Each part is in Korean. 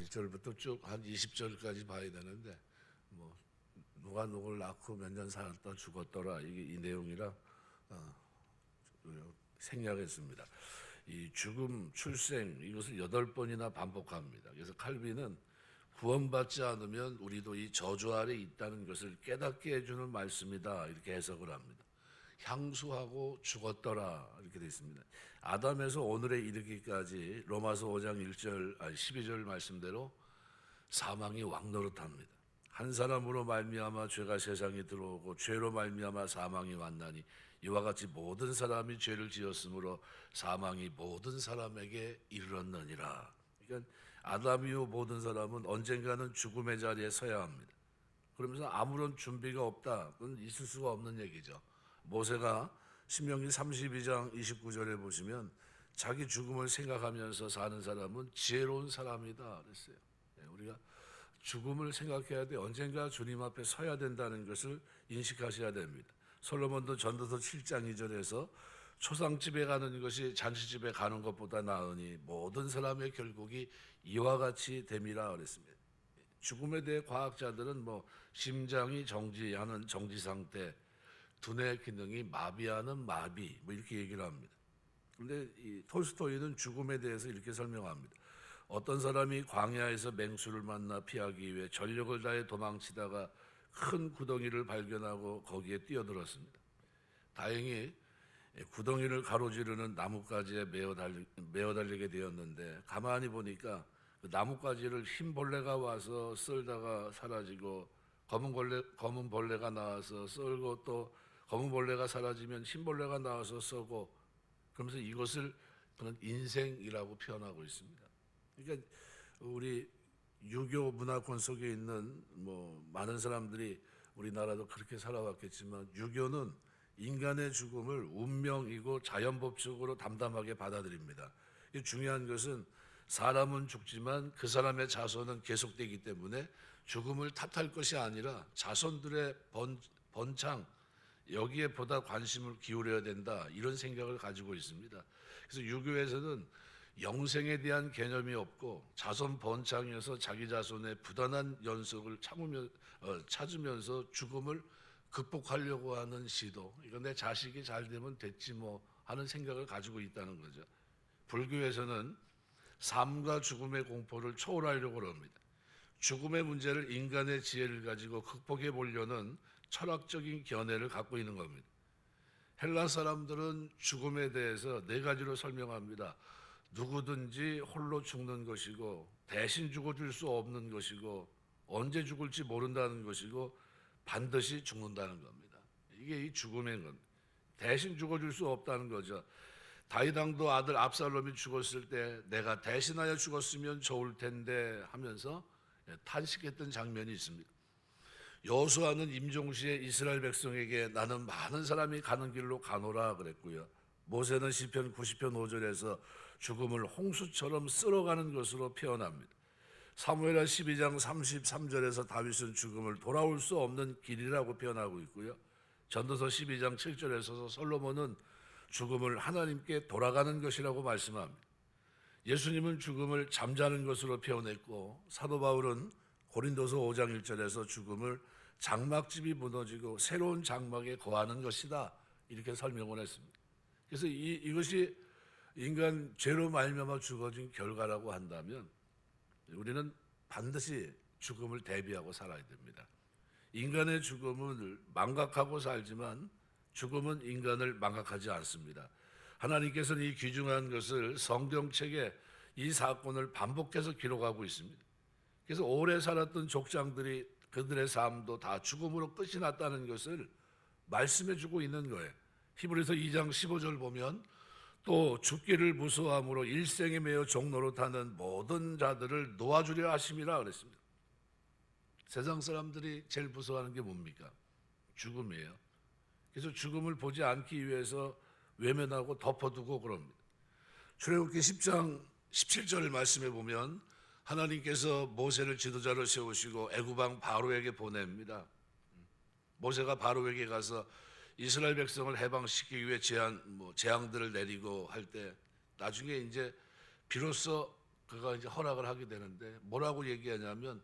1절부터 쭉 한 20절까지 봐야 되는데 뭐 누가 누굴 낳고 몇 년 살았다 죽었더라 이게 이 내용이라 생략했습니다. 이 죽음, 출생 이것을 8번이나 반복합니다. 그래서 칼빈은 구원받지 않으면 우리도 이 저주 아래 있다는 것을 깨닫게 해주는 말씀이다 이렇게 해석을 합니다. 향수하고 죽었더라 이렇게 되어 있습니다. 아담에서 오늘에 이르기까지 로마서 5장 12절 말씀대로 사망이 왕노릇합니다. 한 사람으로 말미암아 죄가 세상에 들어오고 죄로 말미암아 사망이 왔나니 이와 같이 모든 사람이 죄를 지었으므로 사망이 모든 사람에게 이르렀느니라. 그러니까 아담 이후 모든 사람은 언젠가는 죽음의 자리에 서야 합니다. 그러면서 아무런 준비가 없다. 그건 있을 수가 없는 얘기죠. 모세가 신명기 32장 29절에 보시면 자기 죽음을 생각하면서 사는 사람은 지혜로운 사람이다 그랬어요. 우리가 죽음을 생각해야 돼. 언젠가 주님 앞에 서야 된다는 것을 인식하셔야 됩니다. 솔로몬도 전도서 7장 2절에서 초상집에 가는 것이 잔치집에 가는 것보다 나으니 모든 사람의 결국이 이와 같이 됨이라 그랬습니다. 죽음에 대해 과학자들은 심장이 정지하는 정지 상태, 두뇌 기능이 마비하는 마비 이렇게 얘기를 합니다. 그런데 이 톨스토이는 죽음에 대해서 이렇게 설명합니다. 어떤 사람이 광야에서 맹수를 만나 피하기 위해 전력을 다해 도망치다가 큰 구덩이를 발견하고 거기에 뛰어들었습니다. 다행히 구덩이를 가로지르는 나뭇가지에 메어 달리게 되었는데 가만히 보니까 그 나뭇가지를 흰 벌레가 와서 쓸다가 사라지고 검은 벌레가 나와서 썰고 또 검은 벌레가 사라지면 흰 벌레가 나와서 썰고 그러면서 이것을 그는 인생이라고 표현하고 있습니다. 그러니까 우리 유교 문화권 속에 있는 많은 사람들이 우리나라도 그렇게 살아왔겠지만 유교는 인간의 죽음을 운명이고 자연법칙으로 담담하게 받아들입니다. 중요한 것은 사람은 죽지만 그 사람의 자손은 계속되기 때문에 죽음을 탓할 것이 아니라 자손들의 번창 여기에 보다 관심을 기울여야 된다 이런 생각을 가지고 있습니다. 그래서 유교에서는 영생에 대한 개념이 없고 자손 번창에서 자기 자손의 부단한 연속을 찾으면서 죽음을 극복하려고 하는 시도. 이건 내 자식이 잘 되면 됐지 하는 생각을 가지고 있다는 거죠. 불교에서는 삶과 죽음의 공포를 초월하려고 합니다. 죽음의 문제를 인간의 지혜를 가지고 극복해 보려는 철학적인 견해를 갖고 있는 겁니다. 헬라 사람들은 죽음에 대해서 4가지로 설명합니다. 누구든지 홀로 죽는 것이고 대신 죽어줄 수 없는 것이고 언제 죽을지 모른다는 것이고 반드시 죽는다는 겁니다. 이게 이 죽음의 건 대신 죽어줄 수 없다는 거죠. 다윗 왕도 아들 압살롬이 죽었을 때 내가 대신하여 죽었으면 좋을 텐데 하면서 탄식했던 장면이 있습니다. 여호수아는 임종시에 이스라엘 백성에게 나는 많은 사람이 가는 길로 가노라 그랬고요. 모세는 시편 90편 5절에서 죽음을 홍수처럼 쓸어가는 것으로 표현합니다. 사무엘하 12장 33절에서 다윗은 죽음을 돌아올 수 없는 길이라고 표현하고 있고요. 전도서 12장 7절에서 솔로몬은 죽음을 하나님께 돌아가는 것이라고 말씀합니다. 예수님은 죽음을 잠자는 것으로 표현했고 사도 바울은 고린도서 5장 1절에서 죽음을 장막집이 무너지고 새로운 장막에 거하는 것이다 이렇게 설명을 했습니다. 그래서 이것이 인간 죄로 말미암아 죽어진 결과라고 한다면 우리는 반드시 죽음을 대비하고 살아야 됩니다. 인간의 죽음을 망각하고 살지만 죽음은 인간을 망각하지 않습니다. 하나님께서는 이 귀중한 것을 성경책에 이 사건을 반복해서 기록하고 있습니다. 그래서 오래 살았던 족장들이 그들의 삶도 다 죽음으로 끝이 났다는 것을 말씀해 주고 있는 거예요. 히브리서 2장 15절 보면 또 죽기를 무서워함으로 일생에 매여 종노릇하는 모든 자들을 놓아주려 하심이라 그랬습니다. 세상 사람들이 제일 무서워하는 게 뭡니까? 죽음이에요. 그래서 죽음을 보지 않기 위해서 외면하고 덮어두고 그럽니다. 출애굽기 10장 17절 말씀에 보면 하나님께서 모세를 지도자로 세우시고 애굽 왕 바로에게 보냅니다. 모세가 바로에게 가서 이스라엘 백성을 해방시키기 위해 재앙들을 내리고 할 때 나중에 이제 비로소 그가 이제 허락을 하게 되는데 뭐라고 얘기하냐면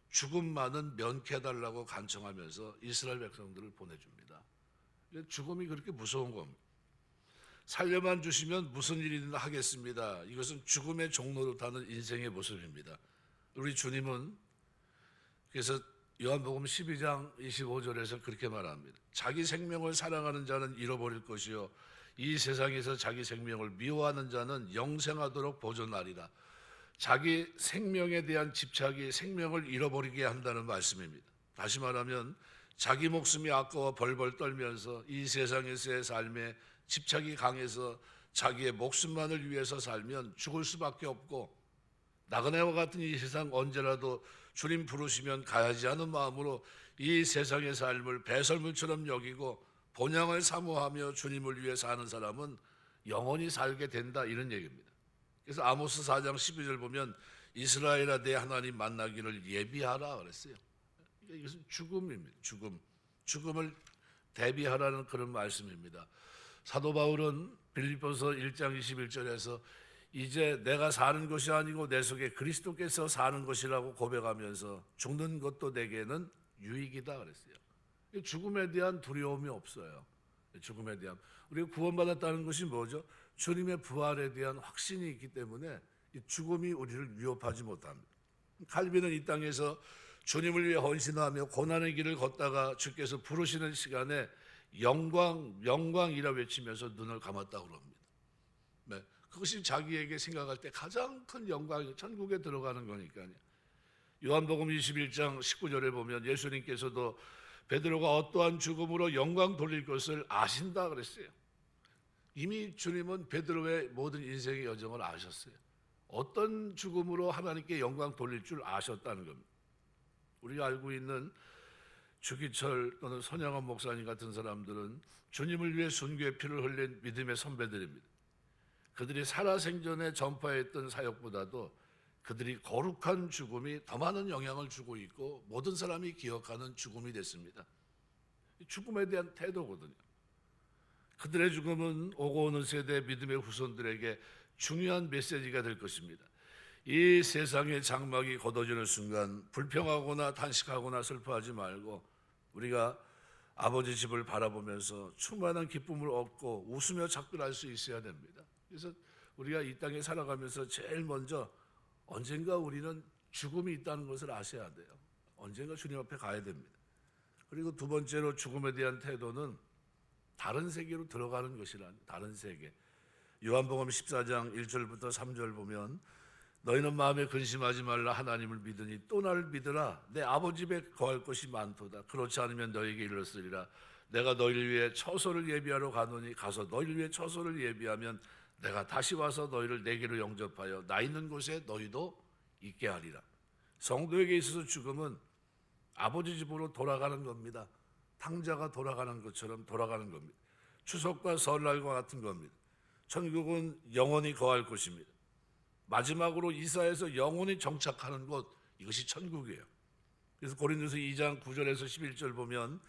죽음만은 면케해달라고 간청하면서 이스라엘 백성들을 보내줍니다. 죽음이 그렇게 무서운 겁니다. 살려만 주시면 무슨 일이든 하겠습니다. 이것은 죽음의 종로로 타는 인생의 모습입니다. 우리 주님은 그래서 요한복음 12장 25절에서 그렇게 말합니다. 자기 생명을 사랑하는 자는 잃어버릴 것이요 이 세상에서 자기 생명을 미워하는 자는 영생하도록 보존하리라. 자기 생명에 대한 집착이 생명을 잃어버리게 한다는 말씀입니다. 다시 말하면 자기 목숨이 아까워 벌벌 떨면서 이 세상에서의 삶에 집착이 강해서 자기의 목숨만을 위해서 살면 죽을 수밖에 없고 나그네와 같은 이 세상 언제라도 주님 부르시면 가야지 하는 마음으로 이 세상의 삶을 배설물처럼 여기고 본향을 사모하며 주님을 위해 사는 사람은 영원히 살게 된다, 이런 얘기입니다. 그래서 아모스 4장 12절 보면 이스라엘아 내 하나님 만나기를 예비하라 그랬어요. 이것은 죽음입니다. 죽음을 대비하라는 그런 말씀입니다. 사도 바울은 빌립보서 1장 21절에서 이제 내가 사는 것이 아니고 내 속에 그리스도께서 사는 것이라고 고백하면서 죽는 것도 내게는 유익이다 그랬어요. 죽음에 대한 두려움이 없어요. 죽음에 대한, 우리가 구원받았다는 것이 뭐죠? 주님의 부활에 대한 확신이 있기 때문에 이 죽음이 우리를 위협하지 못합니다. 칼빈은 이 땅에서 주님을 위해 헌신하며 고난의 길을 걷다가 주께서 부르시는 시간에 영광이라 외치면서 눈을 감았다고 합니다. 네, 그것이 자기에게 생각할 때 가장 큰 영광이 천국에 들어가는 거니까요. 요한복음 21장 19절에 보면 예수님께서도 베드로가 어떠한 죽음으로 영광 돌릴 것을 아신다 그랬어요. 이미 주님은 베드로의 모든 인생의 여정을 아셨어요. 어떤 죽음으로 하나님께 영광 돌릴 줄 아셨다는 겁니다. 우리가 알고 있는 주기철 또는 손양원 목사님 같은 사람들은 주님을 위해 순교의 피를 흘린 믿음의 선배들입니다. 그들이 살아생전에 전파했던 사역보다도 그들이 거룩한 죽음이 더 많은 영향을 주고 있고 모든 사람이 기억하는 죽음이 됐습니다. 죽음에 대한 태도거든요. 그들의 죽음은 오고 오는 세대 믿음의 후손들에게 중요한 메시지가 될 것입니다. 이 세상의 장막이 걷어지는 순간 불평하거나 탄식하거나 슬퍼하지 말고 우리가 아버지 집을 바라보면서 충만한 기쁨을 얻고 웃으며 작별할 수 있어야 됩니다. 그래서 우리가 이 땅에 살아가면서 제일 먼저 언젠가 우리는 죽음이 있다는 것을 아셔야 돼요. 언젠가 주님 앞에 가야 됩니다. 그리고 두 번째로 죽음에 대한 태도는 다른 세계로 들어가는 것이란, 다른 세계. 요한복음 14장 1절부터 3절 보면 너희는 마음에 근심하지 말라. 하나님을 믿으니 또 나를 믿으라. 내 아버지 집에 거할 것이 많도다. 그렇지 않으면 너희에게 이르렀으리라. 내가 너희를 위해 처소를 예비하러 가노니 가서 너희를 위해 처소를 예비하면 내가 다시 와서 너희를 내게로 영접하여 나 있는 곳에 너희도 있게 하리라. 성도에게 있어서 죽음은 아버지 집으로 돌아가는 겁니다. 탕자가 돌아가는 것처럼 돌아가는 겁니다. 추석과 설날과 같은 겁니다. 천국은 영원히 거할 곳입니다. 마지막으로 이사해서 영원히 정착하는 곳, 이것이 천국이에요. 그래서 고린도서 2장 9절에서 11절 보면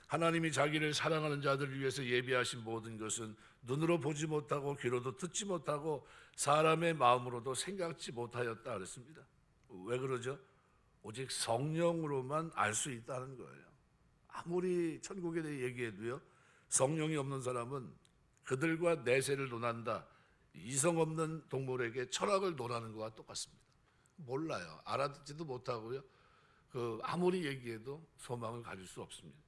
하나님이 자기를 사랑하는 자들을 위해서 예비하신 모든 것은 눈으로 보지 못하고 귀로도 듣지 못하고 사람의 마음으로도 생각지 못하였다 그랬습니다. 왜 그러죠? 오직 성령으로만 알 수 있다는 거예요. 아무리 천국에 대해 얘기해도요, 성령이 없는 사람은 그들과 내세를 논한다, 이성 없는 동물에게 철학을 논하는 것과 똑같습니다. 몰라요. 알아듣지도 못하고요. 아무리 얘기해도 소망을 가질 수 없습니다.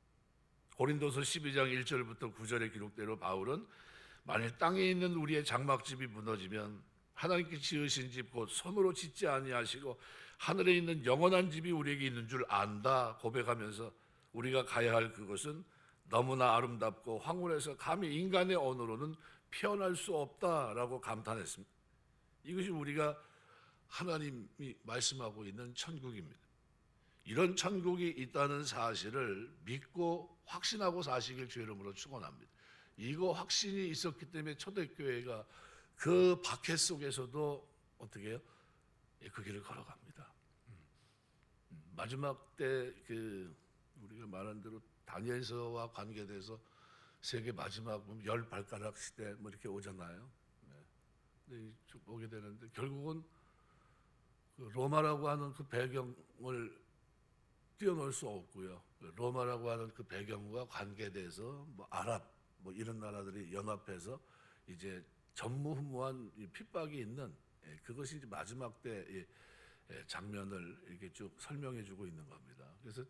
고린도서 12장 1절부터 9절의 기록대로 바울은 만일 땅에 있는 우리의 장막집이 무너지면 하나님께 지으신 집 곧 손으로 짓지 아니하시고 하늘에 있는 영원한 집이 우리에게 있는 줄 안다 고백하면서 우리가 가야 할 그것은 너무나 아름답고 황홀해서 감히 인간의 언어로는 표현할 수 없다라고 감탄했습니다. 이것이 우리가 하나님이 말씀하고 있는 천국입니다. 이런 천국이 있다는 사실을 믿고 확신하고 사시길 주의 이름으로 축원합니다. 이거 확신이 있었기 때문에 초대교회가 그 박해 속에서도 어떻게 해요? 그 길을 걸어갑니다. 마지막 때 우리가 말한 대로 다니엘서와 관계돼서 세계 마지막 열 발가락 시대 이렇게 오잖아요. 네. 쭉 오게 되는데 결국은 그 로마라고 하는 그 배경을 뛰어놀 수 없고요. 로마라고 하는 그 배경과 관계돼서 뭐 아랍 뭐 이런 나라들이 연합해서 이제 전무후무한 이 핍박이 있는 그것이 이제 마지막 때 장면을 이렇게 쭉 설명해주고 있는 겁니다. 그래서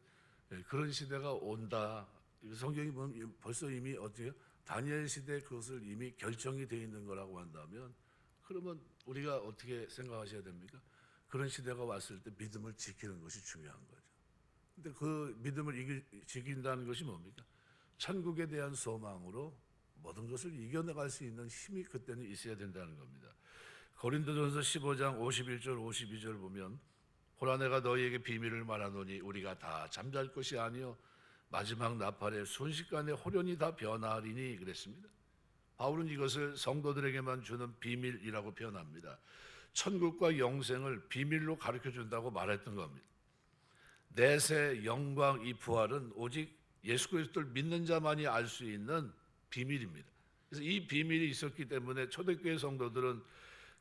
그런 시대가 온다. 성경이 보면 벌써 이미 어떻게 다니엘 시대 그것을 이미 결정이 되어 있는 거라고 한다면 그러면 우리가 어떻게 생각하셔야 됩니까? 그런 시대가 왔을 때 믿음을 지키는 것이 중요한 거죠. 근데 그 믿음을 지킨다는 것이 뭡니까? 천국에 대한 소망으로 모든 것을 이겨나갈 수 있는 힘이 그때는 있어야 된다는 겁니다. 고린도전서 15장 51절 52절 보면 보라 내가 너희에게 비밀을 말하노니 우리가 다 잠잘 것이 아니요 마지막 나팔에 순식간에 호련히 다 변하리니 그랬습니다. 바울은 이것을 성도들에게만 주는 비밀이라고 표현합니다. 천국과 영생을 비밀로 가르쳐 준다고 말했던 겁니다. 내세 영광 이 부활은 오직 예수 그리스도를 믿는 자만이 알 수 있는 비밀입니다. 그래서 이 비밀이 있었기 때문에 초대교회 성도들은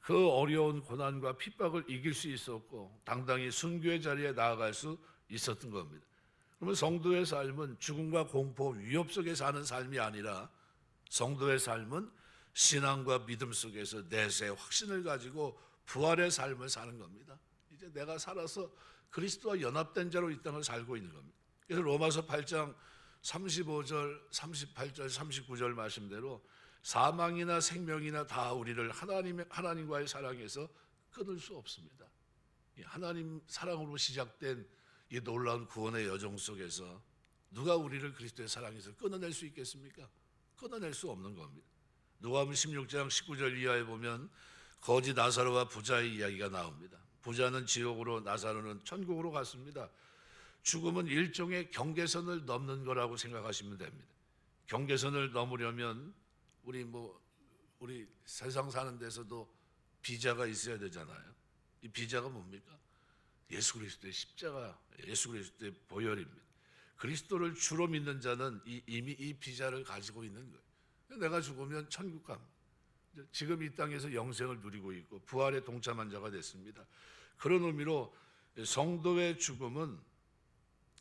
그 어려운 고난과 핍박을 이길 수 있었고 당당히 순교의 자리에 나아갈 수 있었던 겁니다. 그러면 성도의 삶은 죽음과 공포, 위협 속에 사는 삶이 아니라 성도의 삶은 신앙과 믿음 속에서 내세 확신을 가지고 부활의 삶을 사는 겁니다. 이제 내가 살아서 그리스도와 연합된 자로 이 땅을 살고 있는 겁니다. 그래서 로마서 8장 35절, 38절, 39절 말씀대로 사망이나 생명이나 다 우리를 하나님과의 사랑에서 끊을 수 없습니다. 하나님 사랑으로 시작된 이 놀라운 구원의 여정 속에서 누가 우리를 그리스도의 사랑에서 끊어낼 수 있겠습니까? 끊어낼 수 없는 겁니다. 누가복음 16장 19절 이하에 보면 거지 나사로와 부자의 이야기가 나옵니다. 부자는 지옥으로 나사로는 천국으로 갔습니다. 죽음은 일종의 경계선을 넘는 거라고 생각하시면 됩니다. 경계선을 넘으려면 우리 세상 사는 데서도 비자가 있어야 되잖아요. 이 비자가 뭡니까? 예수 그리스도의 십자가, 예수 그리스도의 보혈입니다. 그리스도를 주로 믿는 자는 이미 이 비자를 가지고 있는 거예요. 내가 죽으면 천국 갑니다. 지금 이 땅에서 영생을 누리고 있고 부활에 동참한 자가 됐습니다. 그런 의미로 성도의 죽음은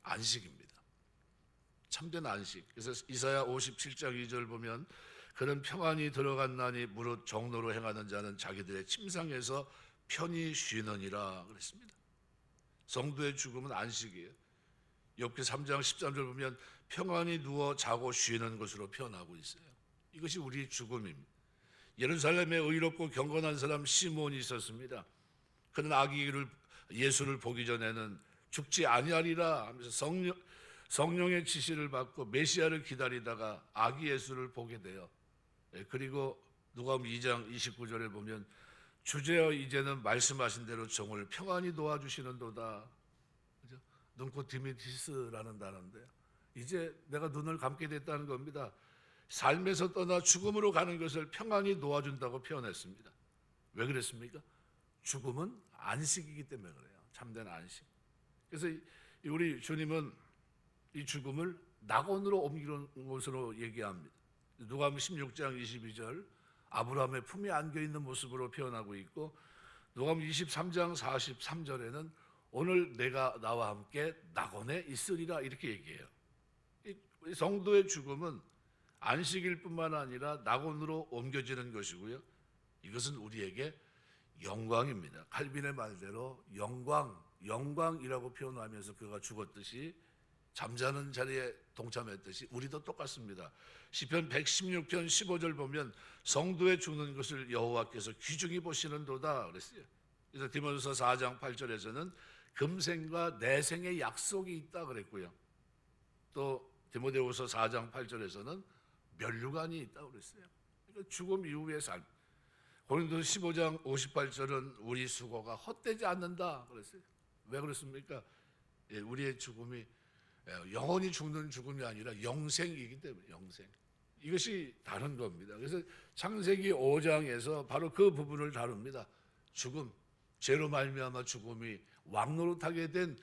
안식입니다. 참된 안식. 그래서 이사야 57장 2절 보면 그는 평안히 들어갔나니 무릇 정로로 행하는 자는 자기들의 침상에서 편히 쉬느니라 그랬습니다. 성도의 죽음은 안식이에요. 욥기 3장 13절 보면 평안히 누워 자고 쉬는 것으로 표현하고 있어요. 이것이 우리의 죽음입니다. 예루살렘에 의롭고 경건한 사람 시몬이 있었습니다. 그는 예수를 보기 전에는 죽지 아니하리라 하면서 성령의 지시를 받고 메시아를 기다리다가 아기 예수를 보게 돼요. 그리고 누가복음 2장 29절에 보면 주제여 이제는 말씀하신 대로 종을 평안히 도와주시는도다. 그죠? 눈코 디미티스라는 단어인데요. 이제 내가 눈을 감게 됐다는 겁니다. 삶에서 떠나 죽음으로 가는 것을 평안히 도와준다고 표현했습니다. 왜 그랬습니까? 죽음은 안식이기 때문에 그래요. 참된 안식. 그래서 우리 주님은 이 죽음을 낙원으로 옮기는 것으로 얘기합니다. 누가복음 16장 22절 아브라함의 품에 안겨있는 모습으로 표현하고 있고 누가복음 23장 43절에는 오늘 내가 나와 함께 낙원에 있으리라 이렇게 얘기해요. 이 성도의 죽음은 안식일 뿐만 아니라 낙원으로 옮겨지는 것이고요. 이것은 우리에게 영광입니다. 칼빈의 말대로 영광이라고 표현하면서 그가 죽었듯이 잠자는 자리에 동참했듯이 우리도 똑같습니다. 시편 116편 15절 보면 성도의 죽는 것을 여호와께서 귀중히 보시는도다 그랬어요. 그래서 디모데후서 4장 8절에서는 금생과 내생의 약속이 있다 그랬고요. 또 디모데후서 4장 8절에서는 면류관이 있다고 그랬어요. 그러니까 죽음 이후의 삶. 고린도서 15장 58절은 우리 수고가 헛되지 않는다 그랬어요. 왜 그렇습니까? 우리의 죽음이 영원히 죽는 죽음이 아니라 영생이기 때문에 영생. 이것이 다른 겁니다. 그래서 창세기 5장에서 바로 그 부분을 다룹니다. 죽음, 죄로 말미암아 죽음이 왕노릇하게 된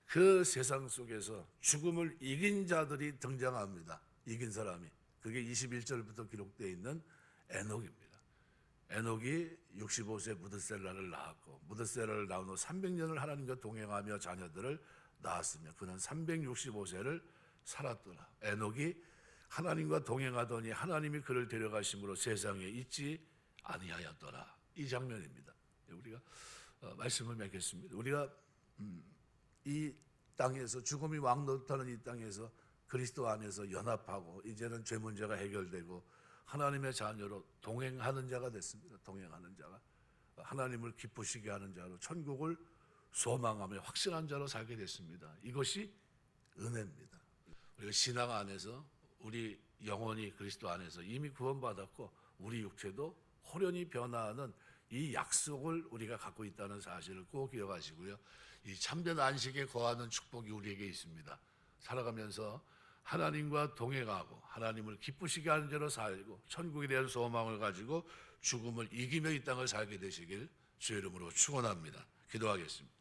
그 세상 속에서 죽음을 이긴 자들이 등장합니다. 이긴 사람이. 그게 21절부터 기록되어 있는 에녹입니다. 에녹이 65세 무드셀라를 낳았고 무드셀라를 낳은 후 300년을 하나님과 동행하며 자녀들을 낳았으며 그는 365세를 살았더라. 에녹이 하나님과 동행하더니 하나님이 그를 데려가심으로 세상에 있지 아니하였더라. 이 장면입니다. 우리가 말씀을 맺겠습니다. 우리가 이 땅에서 죽음이 왕노릇하는 이 땅에서 그리스도 안에서 연합하고 이제는 죄 문제가 해결되고 하나님의 자녀로 동행하는 자가 됐습니다. 동행하는 자가 하나님을 기쁘시게 하는 자로 천국을 소망하며 확신한 자로 살게 됐습니다. 이것이 은혜입니다. 우리가 신앙 안에서 우리 영혼이 그리스도 안에서 이미 구원받았고 우리 육체도 호련히 변화하는 이 약속을 우리가 갖고 있다는 사실을 꼭 기억하시고요. 이 참된 안식에 거하는 축복이 우리에게 있습니다. 살아가면서 하나님과 동행하고 하나님을 기쁘시게 하는 자로 살고 천국에 대한 소망을 가지고 죽음을 이기며 이 땅을 살게 되시길 주의 이름으로 축원합니다. 기도하겠습니다.